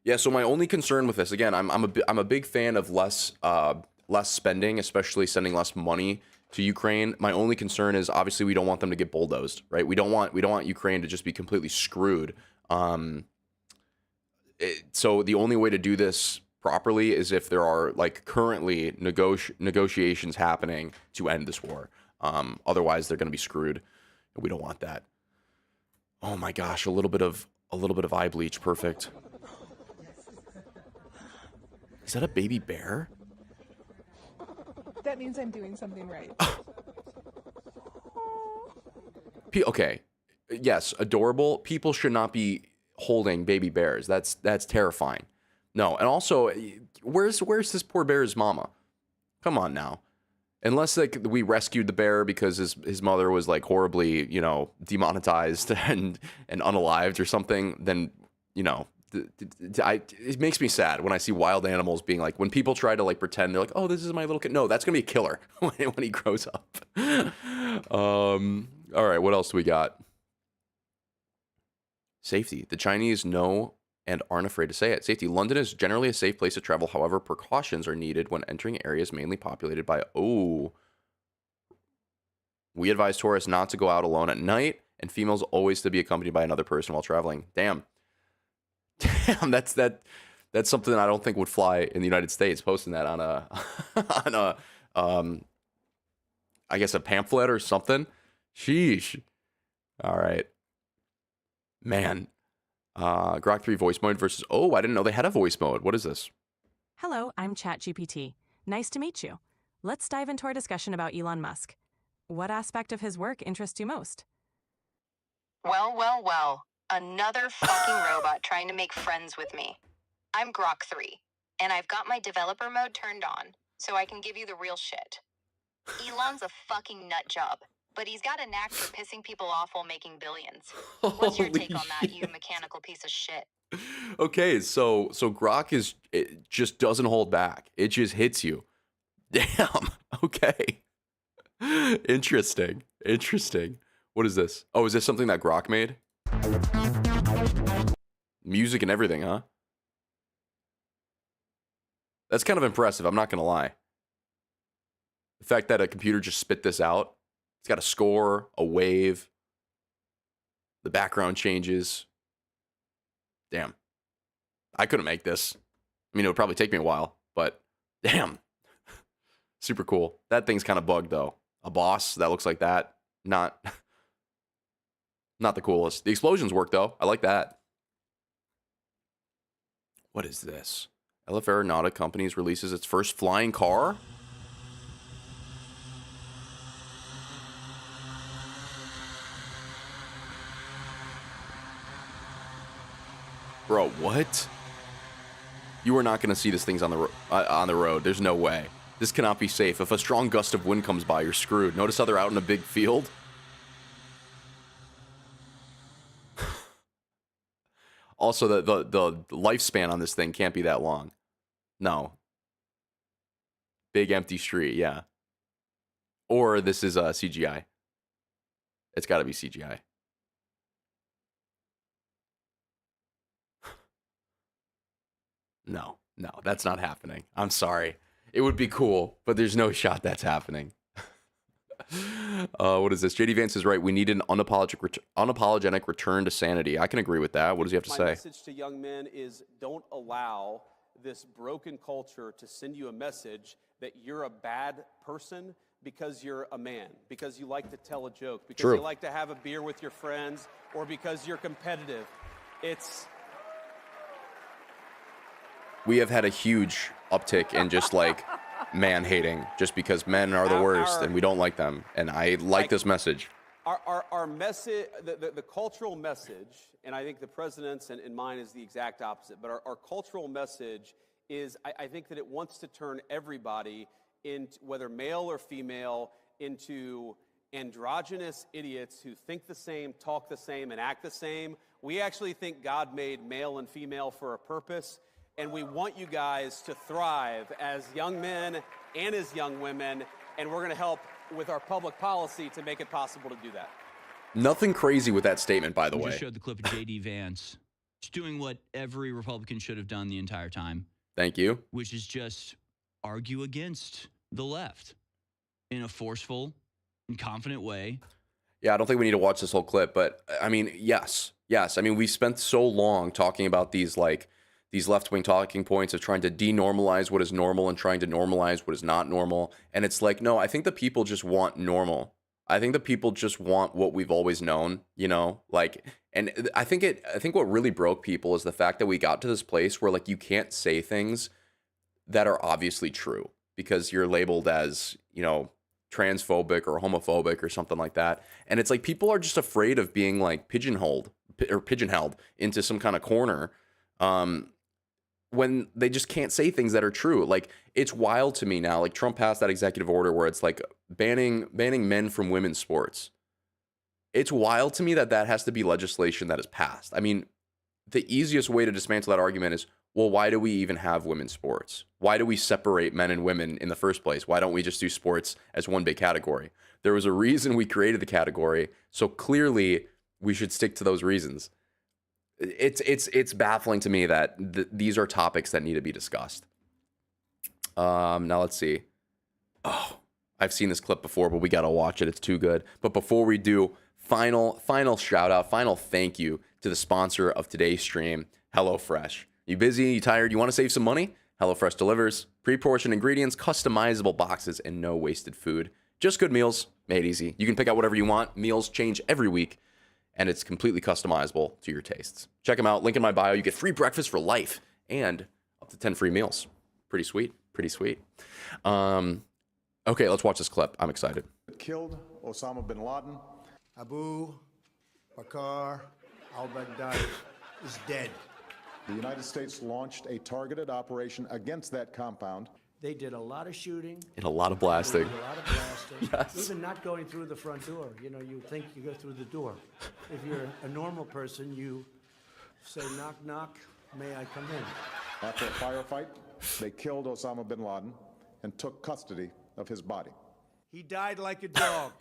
Yeah. So my only concern with this, again, I'm a big fan of less spending, especially sending less money to Ukraine. My only concern is obviously we don't want them to get bulldozed, right? We don't want Ukraine to just be completely screwed. So the only way to do this properly is if there are like currently negotiations happening to end this war. Otherwise they're going to be screwed. We don't want that. Oh my gosh, a little bit of eye bleach, perfect. Is that a baby bear? That means I'm doing something right. Okay, yes, adorable. People should not be holding baby bears. That's terrifying. No, and also, where's this poor bear's mama? Come on now. Unless like we rescued the bear because his mother was like horribly, demonetized and unalived or something, then it makes me sad when I see wild animals being like, when people try to like pretend they're like, oh, this is my little kid. No, that's gonna be a killer when he grows up. All right, what else do we got? Safety. The Chinese know and aren't afraid to say it. Safety. London is generally a safe place to travel. However, precautions are needed when entering areas mainly populated by. We advise tourists not to go out alone at night, and females always to be accompanied by another person while traveling. Damn, that's something I don't think would fly in the United States. Posting that on a I guess a pamphlet or something. Sheesh. All right, man. Grok 3 voice mode versus. Oh, I didn't know they had a voice mode. What is this? Hello, I'm ChatGPT. Nice to meet you. Let's dive into our discussion about Elon Musk. What aspect of his work interests you most? Well. Another fucking robot trying to make friends with me. I'm Grok 3, and I've got my developer mode turned on, so I can give you the real shit. Elon's a fucking nut job, but he's got a knack for pissing people off while making billions. What's your take on that, you mechanical piece of shit? Okay, so Grok it just doesn't hold back. It just hits you. Damn. Okay. Interesting. What is this? Oh, is this something that Grok made? Music and everything, huh? That's kind of impressive, I'm not gonna lie. The fact that a computer just spit this out. It's got a score, a wave. The background changes. Damn. I couldn't make this. I mean, it would probably take me a while, but damn. Super cool. That thing's kind of bugged, though. A boss that looks like that. Not the coolest. The explosions work, though. I like that. What is this? LF Aeronautic Companies releases its first flying car? Bro, what? You are not going to see these things on the road. There's no way. This cannot be safe. If a strong gust of wind comes by, you're screwed. Notice how they're out in a big field? Also, the lifespan on this thing can't be that long. No. Big empty street, yeah. Or this is CGI. It's got to be CGI. No, that's not happening. I'm sorry. It would be cool, but there's no shot that's happening. What is this? JD Vance is right. We need an unapologetic return to sanity. I can agree with that. What does he have to say? My message to young men is don't allow this broken culture to send you a message that you're a bad person because you're a man, because you like to tell a joke, because True. you like to have a beer with your friends, or because you're competitive. We have had a huge uptick in just like man hating, just because men are the worst and we don't like them. And I like this message. Our message, the cultural message, and I think the president's and mine is the exact opposite, but our cultural message is, I think that it wants to turn everybody, whether male or female, into androgynous idiots who think the same, talk the same, and act the same. We actually think God made male and female for a purpose, and we want you guys to thrive as young men and as young women, and we're going to help with our public policy to make it possible to do that. Nothing crazy with that statement, by the way. Just showed the clip of J.D. Vance just doing what every Republican should have done the entire time. Thank you. Which is just argue against the left in a forceful and confident way. Yeah, I don't think we need to watch this whole clip, but I mean, yes. I mean, we spent so long talking about these left-wing talking points of trying to denormalize what is normal and trying to normalize what is not normal. And it's like, no, I think the people just want normal. I think the people just want what we've always known, you know, like, and I think what really broke people is the fact that we got to this place where like you can't say things that are obviously true because you're labeled as, you know, transphobic or homophobic or something like that. And it's like people are just afraid of being like pigeonholed into some kind of corner when they just can't say things that are true. Like, it's wild to me now. Like, Trump passed that executive order where it's like banning men from women's sports. It's wild to me that has to be legislation that is passed. I mean, the easiest way to dismantle that argument is, well, why do we even have women's sports? Why do we separate men and women in the first place? Why don't we just do sports as one big category? There was a reason we created the category, so clearly we should stick to those reasons. It's baffling to me that these are topics that need to be discussed. Now let's see. Oh, I've seen this clip before, but we got to watch it. It's too good. But before we do, final shout out, final thank you to the sponsor of today's stream, HelloFresh. You busy? You tired? You want to save some money? HelloFresh delivers pre-portioned ingredients, customizable boxes, and no wasted food. Just good meals made easy. You can pick out whatever you want. Meals change every week, and it's completely customizable to your tastes. Check them out. Link in my bio. You get free breakfast for life and up to 10 free meals. Pretty sweet. Pretty sweet. Okay, let's watch this clip. I'm excited. Killed Osama bin Laden. Abu Bakr al-Baghdadi is dead. The United States launched a targeted operation against that compound. They did a lot of shooting. And a lot of blasting. They did a lot of blasting. Yes. Even not going through the front door. You know, you think you go through the door. If you're a normal person, you say, knock, knock, may I come in? After a firefight, they killed Osama bin Laden and took custody of his body. He died like a dog.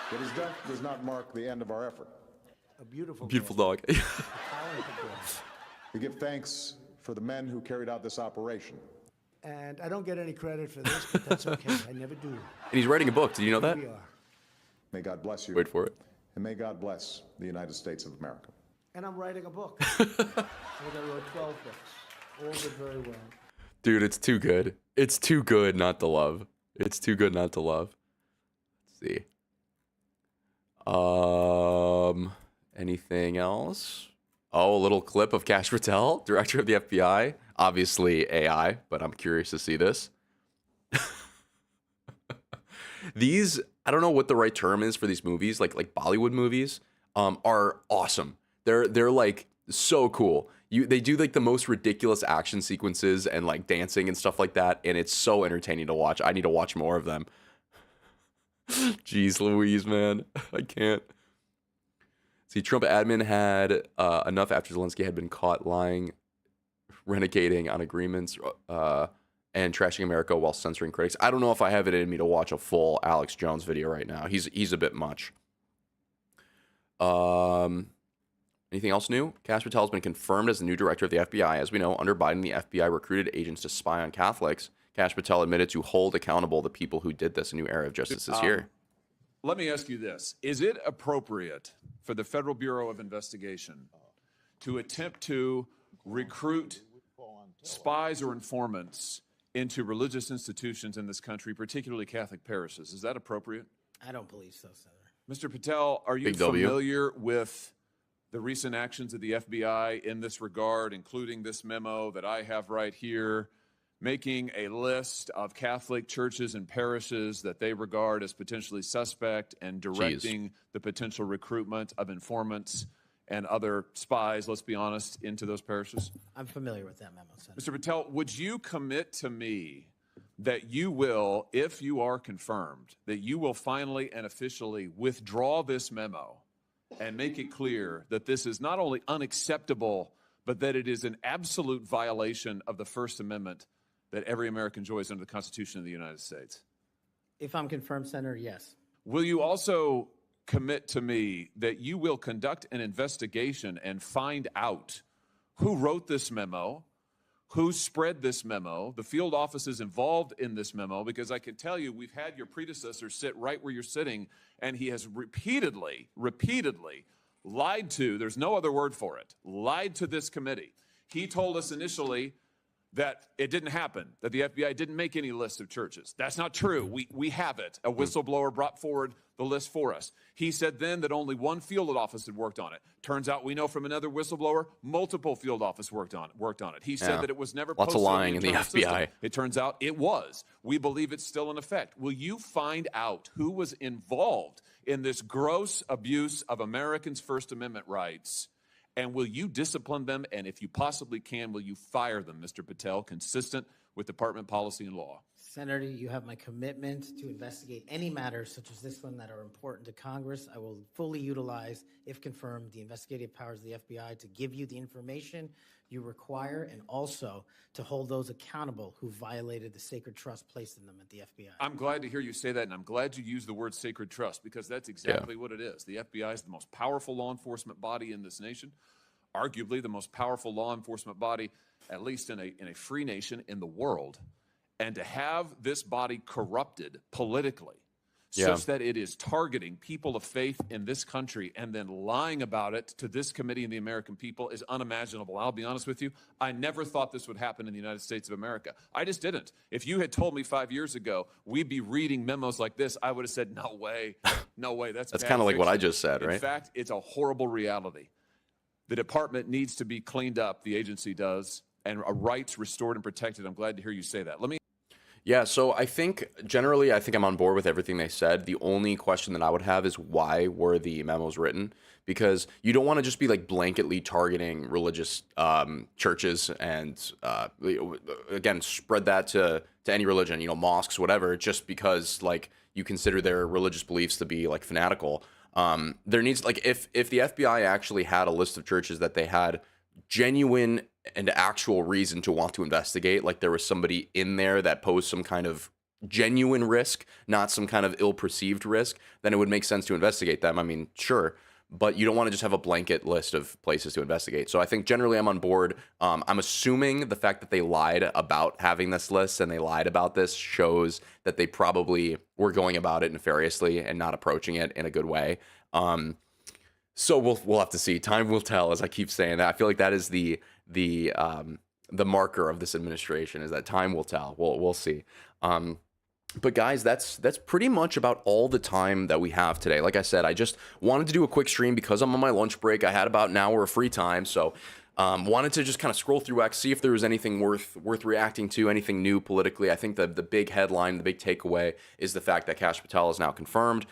But his death does not mark the end of our effort. A beautiful dog. A talented dog. We give thanks for the men who carried out this operation. And I don't get any credit for this, but that's okay. I never do. And he's writing a book. Did you know that? We are. May God bless you. Wait for it. And may God bless the United States of America. And I'm writing a book. I wrote 12 books. All did very well. Dude, it's too good. It's too good not to love. It's too good not to love. Let's see. Anything else? Oh, a little clip of Kash Patel, director of the FBI. Obviously AI, but I'm curious to see this. These, I don't know what the right term is for these movies, like Bollywood movies, are awesome. They're like so cool. They do like the most ridiculous action sequences and like dancing and stuff like that, and it's so entertaining to watch. I need to watch more of them. Jeez Louise, man. I can't. See, Trump admin had enough after Zelensky had been caught lying, renegading on agreements, and trashing America while censoring critics. I don't know if I have it in me to watch a full Alex Jones video right now. He's a bit much. Anything else new? Kash Patel has been confirmed as the new director of the FBI. As we know, under Biden, the FBI recruited agents to spy on Catholics. Kash Patel admitted to hold accountable the people who did this. A new era of justice is here. Let me ask you this. Is it appropriate for the Federal Bureau of Investigation to attempt to recruit spies or informants into religious institutions in this country, particularly Catholic parishes. Is that appropriate? I don't believe so, Senator. Mr. Patel, are you Big W. familiar with the recent actions of the FBI in this regard, including this memo that I have right here, making a list of Catholic churches and parishes that they regard as potentially suspect and directing the potential recruitment of informants and other spies, let's be honest, into those parishes? I'm familiar with that memo, Senator. Mr. Patel, would you commit to me that you will, if you are confirmed, that you will finally and officially withdraw this memo and make it clear that this is not only unacceptable, but that it is an absolute violation of the First Amendment that every American enjoys under the Constitution of the United States? If I'm confirmed, Senator, yes. Will you also commit to me that you will conduct an investigation and find out who wrote this memo, who spread this memo, the field offices involved in this memo? Because I can tell you, we've had your predecessor sit right where you're sitting, and he has repeatedly lied to, there's no other word for it, lied to this committee. He told us initially that it didn't happen, that the FBI didn't make any list of churches. That's not true. We have it. A whistleblower brought forward the list for us. He said then that only one field office had worked on it. Turns out we know from another whistleblower, multiple field offices worked on it. He said that it was never lots posted of lying in in the internal system. FBI. It turns out it was. We believe it's still in effect. Will you find out who was involved in this gross abuse of Americans' First Amendment rights? And will you discipline them? And if you possibly can, will you fire them, Mr. Patel, consistent with department policy and law? Senator, you have my commitment to investigate any matters such as this one that are important to Congress. I will fully utilize, if confirmed, the investigative powers of the FBI to give you the information you require and also to hold those accountable who violated the sacred trust placed in them at the FBI. I'm glad to hear you say that, and I'm glad you use the word sacred trust, because that's exactly what it is. The FBI is the most powerful law enforcement body in this nation, arguably the most powerful law enforcement body, at least in a free nation in the world. And to have this body corrupted politically such that it is targeting people of faith in this country and then lying about it to this committee and the American people is unimaginable. I'll be honest with you. I never thought this would happen in the United States of America. I just didn't. If you had told me 5 years ago we'd be reading memos like this, I would have said, no way, no way. That's kind of like what I just said, right? In fact, it's a horrible reality. The department needs to be cleaned up, the agency does, and rights restored and protected. I'm glad to hear you say that. Yeah, so I think generally, I'm on board with everything they said. The only question that I would have is why were the memos written? Because you don't want to just be like blanketly targeting religious churches and again spread that to any religion, mosques, whatever, just because like you consider their religious beliefs to be like fanatical. There needs if the FBI actually had a list of churches that they had genuine and actual reason to want to investigate, like there was somebody in there that posed some kind of genuine risk, not some kind of ill-perceived risk, then it would make sense to investigate them. I mean, sure, but you don't want to just have a blanket list of places to investigate. So I think generally I'm on board. I'm assuming the fact that they lied about having this list and they lied about this shows that they probably were going about it nefariously and not approaching it in a good way. So we'll have to see. Time will tell, as I keep saying that. I feel like that is the marker of this administration, is that time will tell. We'll see. But guys, that's pretty much about all the time that we have today. Like I said, I just wanted to do a quick stream because I'm on my lunch break. I had about an hour of free time, so wanted to just kind of scroll through X, see if there was anything worth reacting to, anything new politically. I think the big headline, the big takeaway is the fact that Kash Patel is now confirmed.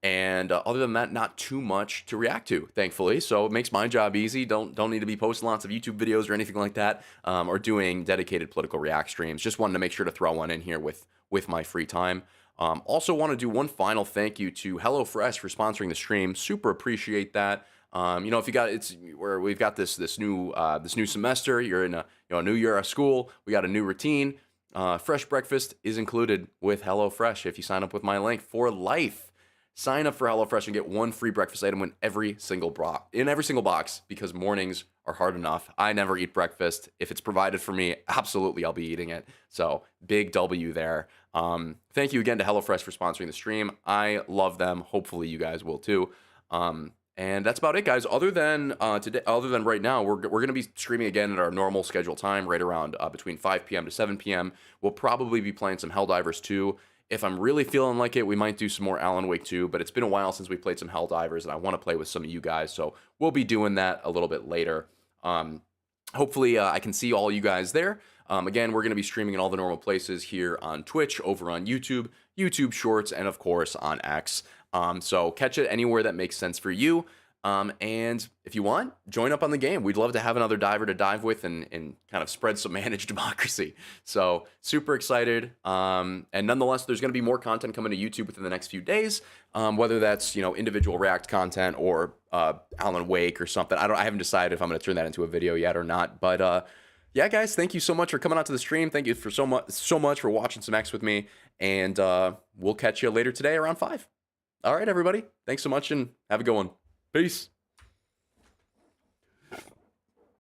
And other than that, not too much to react to, thankfully. So it makes my job easy. Don't need to be posting lots of YouTube videos or anything like that, or doing dedicated political react streams. Just wanted to make sure to throw one in here with my free time. Also want to do one final thank you to HelloFresh for sponsoring the stream. Super appreciate that. If you got where we've got this new semester, you're in a new year of school. We got a new routine. Fresh breakfast is included with HelloFresh if you sign up with my link for life. Sign up for HelloFresh and get one free breakfast item in every single box, because mornings are hard enough. I never eat breakfast. If it's provided for me, absolutely I'll be eating it. So big W there. Thank you again to HelloFresh for sponsoring the stream. I love them. Hopefully you guys will too. And that's about it, guys. Other than today, other than right now, we're going to be streaming again at our normal scheduled time, right around between 5 p.m. to 7 p.m. We'll probably be playing some Helldivers 2. If I'm really feeling like it, we might do some more Alan Wake 2, but it's been a while since we played some Helldivers, and I want to play with some of you guys, so we'll be doing that a little bit later. Hopefully, I can see all you guys there. Again, we're going to be streaming in all the normal places here on Twitch, over on YouTube, YouTube Shorts, and of course on X. So catch it anywhere that makes sense for you. And if you want, join up on the game. We'd love to have another diver to dive with and kind of spread some managed democracy. So super excited. And nonetheless, there's going to be more content coming to YouTube within the next few days, whether that's, you know, individual React content or Alan Wake or something. I haven't decided if I'm going to turn that into a video yet or not. But yeah, guys, thank you so much for coming out to the stream. Thank you for so much for watching some X with me. And we'll catch you later today around 5. All right, everybody. Thanks so much and have a good one. Peace.